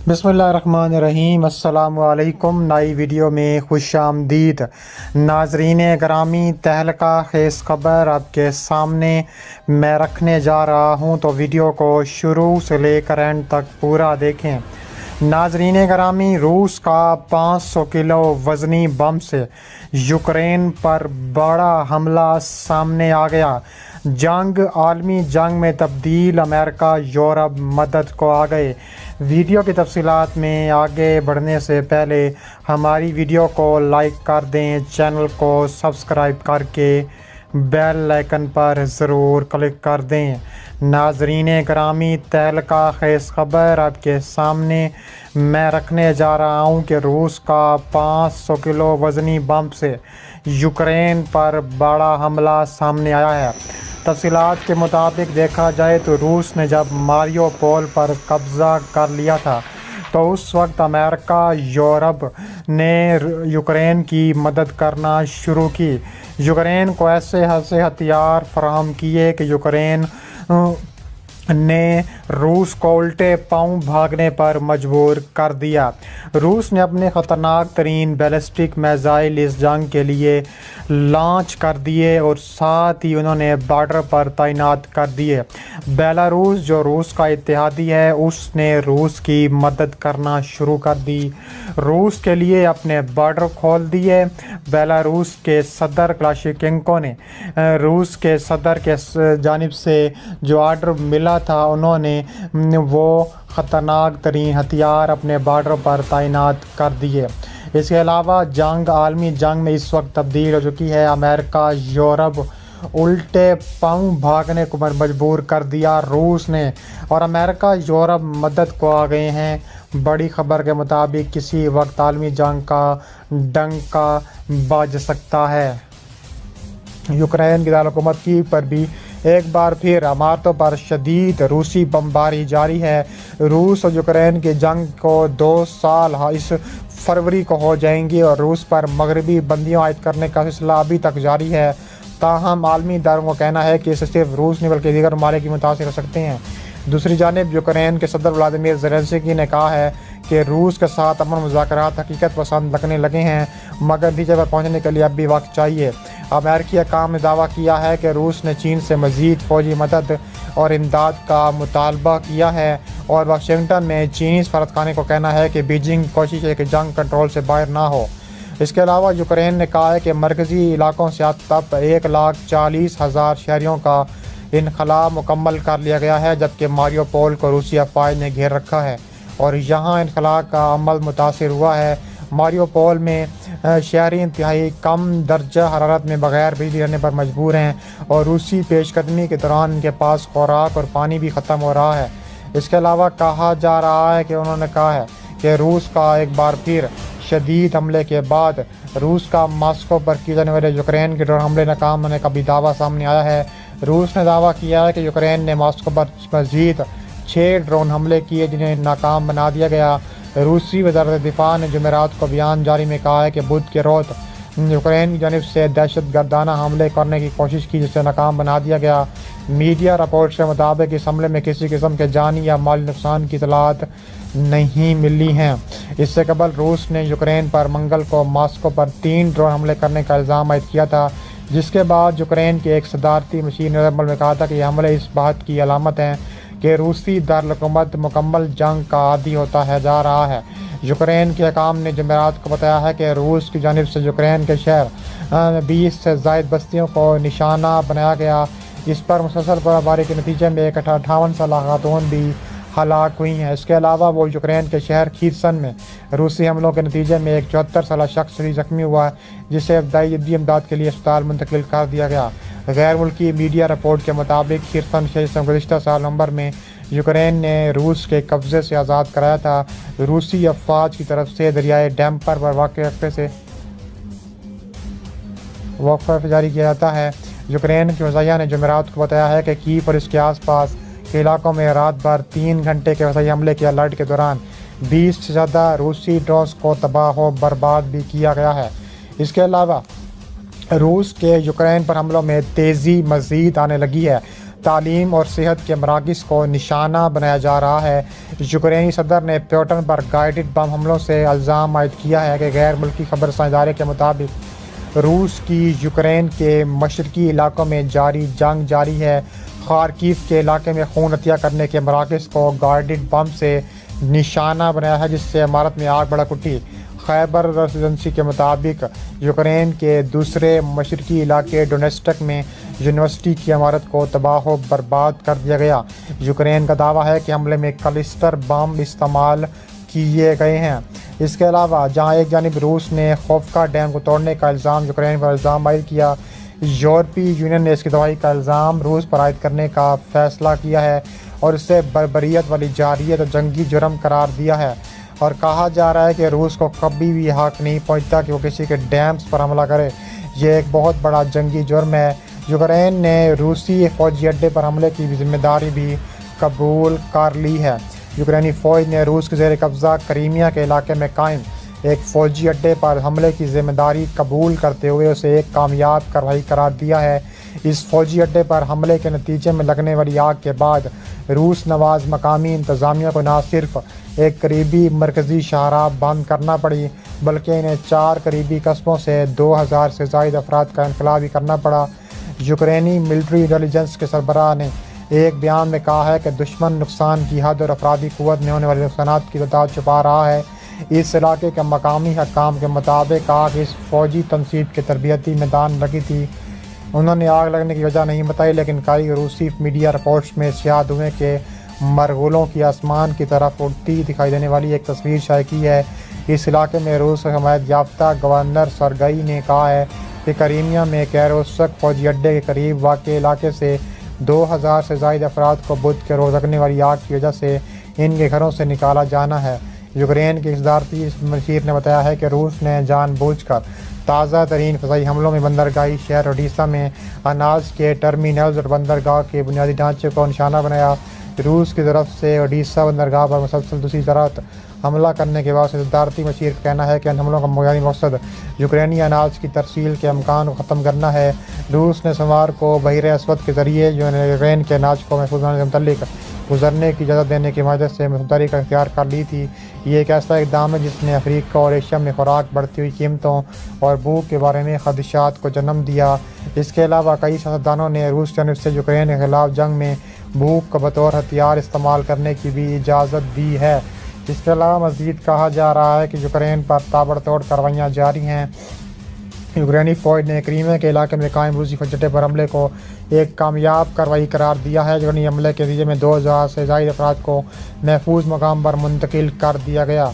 बिस्मिल्लाहिर्रहमानिर्रहीम। अस्सलामु अलैकुम। नई वीडियो में खुश आमदीद। नाजरीन ग्रामी, तहलका खेस खबर आपके सामने मैं रखने जा रहा हूँ, तो वीडियो को शुरू से लेकर एंड तक पूरा देखें। नाजरीन ग्रामी, रूस का 500 किलो वज़नी बम से यूक्रेन पर बड़ा हमला सामने आ गया। आलमी जंग में तब्दील, अमेरिका यूरोप मदद को आ गए। वीडियो की तफसीलात में आगे बढ़ने से पहले हमारी वीडियो को लाइक कर दें, चैनल को सब्सक्राइब करके बेल आइकन पर ज़रूर क्लिक कर दें। नाजरीन ग्रामी, तहलका खेस खबर आपके सामने मैं रखने जा रहा हूं कि रूस का 500 किलो वज़नी बम से यूक्रेन पर बड़ा हमला सामने आया है। तफसीलात के मुताबिक देखा जाए तो रूस ने जब मारियोपोल पर कब्ज़ा कर लिया था, तो उस वक्त अमेरिका यूरोप ने यूक्रेन की मदद करना शुरू की। यूक्रेन को ऐसे हथियार फराहम किए कि यूक्रेन ने रूस को उल्टे पांव भागने पर मजबूर कर दिया। रूस ने अपने ख़तरनाक तरीन बैलिस्टिक मिसाइल इस जंग के लिए लॉन्च कर दिए और साथ ही उन्होंने बॉर्डर पर तैनात कर दिए। बेलारूस, जो रूस का इत्तेहादी है, उसने रूस की मदद करना शुरू कर दी। रूस के लिए अपने बॉर्डर खोल दिए। बेलारूस के सदर क्लाशेंको ने रूस के सदर के जानिब से जो आर्डर मिला था, उन्होंने वो ख़तरनाक तरीन हथियार अपने बॉर्डर पर तैनात कर दिए। इसके अलावा आलमी जंग में इस वक्त तब्दील हो चुकी है। अमेरिका यूरोप उल्टे पांव भागने को मजबूर कर दिया रूस ने, और अमेरिका यूरोप मदद को आ गए हैं। बड़ी खबर के मुताबिक किसी वक्त आलमी जंग का डंका बज सकता है। यूक्रेन की दारकूमत की पर भी एक बार फिर इमारतों पर शदीद रूसी बमबारी जारी है। रूस और यूक्रेन की जंग को 2 साल इस फरवरी को हो जाएंगी और रूस पर मगरबी बंदियों आयद करने का सिलसिला अभी तक जारी है। ताहम आलमी इदारों का कहना है कि इससे सिर्फ रूस नहीं बल्कि दीगर ममालिक भी मुतासिर हो सकते हैं। दूसरी जानिब यूक्रेन के सदर व्लादिमीर ज़ेलेंस्की ने कहा है कि रूस के साथ अमन मुज़ाकरात हकीकत पसंद लगने लगे हैं, मगर नतीजे पर पहुँचने के लिए अब भी वक्त चाहिए। अमेरिकी हकाम ने दावा किया है कि रूस ने चीन से मज़ीद फ़ौजी मदद और इमदाद का मुतालबा किया है, और वाशिंगटन में चीनी सफारतखाने को कहना है कि बीजिंग कोशिश है कि जंग कंट्रोल से बाहर ना हो। इसके अलावा यूक्रेन ने कहा है कि मरकज़ी इलाकों से अब तक 1,40,000 शहरियों का इनखला मुकम्मल कर लिया गया है, जबकि मारियोपोल को रूसी अफवाज ने घेर रखा है और यहाँ इनखला का अमल मुतासिर हुआ है। मारियोपोल में शहरी इंतहाई कम दर्जा हरारत में बगैर बिजली रहने पर मजबूर हैं, और रूसी पेशकदमी के दौरान इनके पास खुराक और पानी भी ख़त्म हो रहा है। इसके अलावा कहा जा रहा है कि उन्होंने कहा है कि रूस का एक बार फिर शदीद हमले के बाद रूस का मॉस्को पर किए जाने वाले यूक्रेन के ड्रोन हमले नाकाम होने का भी दावा सामने आया है। रूस ने दावा किया है कि यूक्रेन ने मॉस्को पर मज़ीद 6 ड्रोन हमले किए, जिन्हें नाकाम बना दिया गया। रूसी वज़ारत दिफा ने जुमेरात को बयान जारी में कहा है कि बुध के रोज़ यूक्रेन की जानिब से दहशत गर्दाना हमले करने की कोशिश की, जिसे नाकाम बना दिया गया। मीडिया रिपोर्ट के मुताबिक इस हमले में किसी किस्म के जानी या माली नुकसान की इतलात नहीं मिली हैं। इससे कबल रूस ने यूक्रेन पर मंगल को मॉस्को पर 3 ड्रोन हमले करने का इल्ज़ाम आयद किया था, जिसके बाद यूक्रेन के एक सदारती मशीन अमल में कहा था कि ये हमले इस बात की अलामत हैं कि रूसी दारकूमत मुकम्मल जंग का आदी होता है जा रहा है। यूक्रेन के हकाम ने जुमेरात को बताया है कि रूस की जानिब से यूक्रेन के शहर 20 से ज़ायद बस्तियों को निशाना बनाया गया। इस पर मुसलसल गोलाबारी के नतीजे में एक 58 साल खातून भी हलाक हुई हैं। इसके अलावा वो यूक्रेन के शहर खीरसन में रूसी हमलों के नतीजे में एक 74 साल शख्स भी जख्मी हुआ, जिसे इब्तदाई इमदाद के लिए अस्पताल मुंतकिल कर दिया गया। गैर मुल्की मीडिया रिपोर्ट के मुताबिक खीरसन शहर से गुज़िश्ता साल नवंबर में यूक्रेन ने रूस के कब्ज़े से आज़ाद कराया था। रूसी अफवाज की तरफ से दरियाए डैम्पर पर वाक़े से वक्फ़ा जारी किया जाता है। यूक्रेन के वज़ाया ने जुमेरात को बताया है कि कीव और इसके आसपास के इलाकों में रात भर 3 घंटे के वज़ाई हमले के अलर्ट के दौरान 20 से ज़्यादा रूसी ड्रोन्स को तबाह व बर्बाद भी किया गया है। इसके अलावा रूस के यूक्रेन पर हमलों में तेज़ी मज़ीद आने लगी है। تعلیم اور صحت کے مراکز کو نشانہ بنایا جا رہا ہے۔ یوکرینی صدر نے پیوٹن پر گائیڈڈ بم حملوں سے الزام عائد کیا ہے کہ غیر ملکی خبر رساں ادارے کے مطابق روس کی یوکرین کے مشرقی علاقوں میں جنگ جاری ہے۔ خارکیف کے علاقے میں خون عطیہ کرنے کے مراکز کو گائیڈڈ بم سے نشانہ بنایا ہے، جس سے عمارت میں آگ بھڑک اٹھی۔ خیبر ایجنسی کے مطابق یوکرین کے دوسرے مشرقی علاقے ڈونیٹسک میں یونیورسٹی کی عمارت کو تباہ و برباد کر دیا گیا۔ یوکرین کا دعویٰ ہے کہ حملے میں کلسٹر بم استعمال کیے گئے ہیں۔ اس کے علاوہ جہاں ایک جانب روس نے خوفکا ڈیم کو توڑنے کا یوکرین پر الزام عائد کیا، یورپی یونین نے اس کی تباہی کا الزام روس پر عائد کرنے کا فیصلہ کیا ہے اور اسے بربریت والی جارحیت اور جنگی جرم قرار دیا ہے، اور کہا جا رہا ہے کہ روس کو کبھی بھی حق نہیں پہنچتا کہ وہ کسی کے ڈیمز پر حملہ کرے۔ یہ ایک بہت بڑا جنگی جرم ہے۔ یوکرین نے روسی فوجی اڈے پر حملے کی ذمہ داری بھی قبول کر لی ہے۔ یوکرینی فوج نے روس کے زیر قبضہ کریمیا کے علاقے میں قائم ایک فوجی اڈے پر حملے کی ذمہ داری قبول کرتے ہوئے اسے ایک کامیاب کارروائی قرار دیا ہے۔ اس فوجی اڈے پر حملے کے نتیجے میں لگنے والی آگ کے بعد روس نواز مقامی انتظامیہ کو نہ صرف ایک قریبی مرکزی شاہراہ بند کرنا پڑی، بلکہ انہیں 4 قریبی قصبوں سے 2000 سے زائد افراد کا انخلا بھی کرنا پڑا۔ یوکرینی ملٹری انٹیلیجنس کے سربراہ نے ایک بیان میں کہا ہے کہ دشمن نقصان کی حد اور افرادی قوت میں ہونے والے نقصانات کی تعداد چھپا رہا ہے۔ اس علاقے کے مقامی حکام کے مطابق آگ اس فوجی تنصیب کے تربیتی میدان لگی تھی۔ انہوں نے آگ لگنے کی وجہ نہیں بتائی، لیکن کئی روسی میڈیا رپورٹس میں سیاہ دھوئیں کے مرغولوں کی آسمان کی طرف اڑتی دکھائی دینے والی ایک تصویر شائع کی ہے۔ اس علاقے میں روس سے حمایت یافتہ گورنر سرگئی نے کہا ہے کہ کریمیا میں کیروسک فوجی اڈے کے قریب واقع علاقے سے 2000 سے زائد افراد کو بدھ کے روز لگنے والی آگ کی وجہ سے ان کے گھروں سے نکالا جانا ہے۔ یوکرین کے صدارتی مشیر نے بتایا ہے کہ روس نے جان بوجھ کر تازہ ترین فضائی حملوں میں بندرگاہی شہر اوڈیسا میں اناج کے ٹرمینلز اور بندرگاہ کے بنیادی ڈھانچے کو نشانہ بنایا۔ روس کی طرف سے اوڈیسا بندرگاہ پر مسلسل دوسری طرح حملہ کرنے کے بعد صدارتی مشیر کا کہنا ہے کہ ان حملوں کا بنیادی مقصد یوکرینی اناج کی ترسیل کے امکان کو ختم کرنا ہے۔ روس نے سوموار کو بحیرہ اسود کے ذریعے یوکرین کے اناج کو محفوظ ہونے سے متعلق گزرنے کی اجازت دینے کی معاہدے سے مصدری کا اختیار کر لی تھی۔ یہ ایک ایسا اقدام ہے جس نے افریقہ اور ایشیا میں خوراک، بڑھتی ہوئی قیمتوں اور بھوک کے بارے میں خدشات کو جنم دیا۔ اس کے علاوہ کئی سیاستدانوں نے روس کی جانب سے یوکرین کے خلاف جنگ میں بھوک کو بطور ہتھیار استعمال کرنے کی بھی اجازت دی ہے۔ اس کے علاوہ مزید کہا جا رہا ہے کہ یوکرین پر تابڑتوڑ کارروائیاں جاری ہیں۔ یوکرینی فوج نے کریمیا کے علاقے میں قائم روسی فوجی اڈے پر حملے کو ایک کامیاب کارروائی قرار دیا ہے۔ یوکرینی حملے کے نتیجے میں 2000 سے زائد افراد کو محفوظ مقام پر منتقل کر دیا گیا۔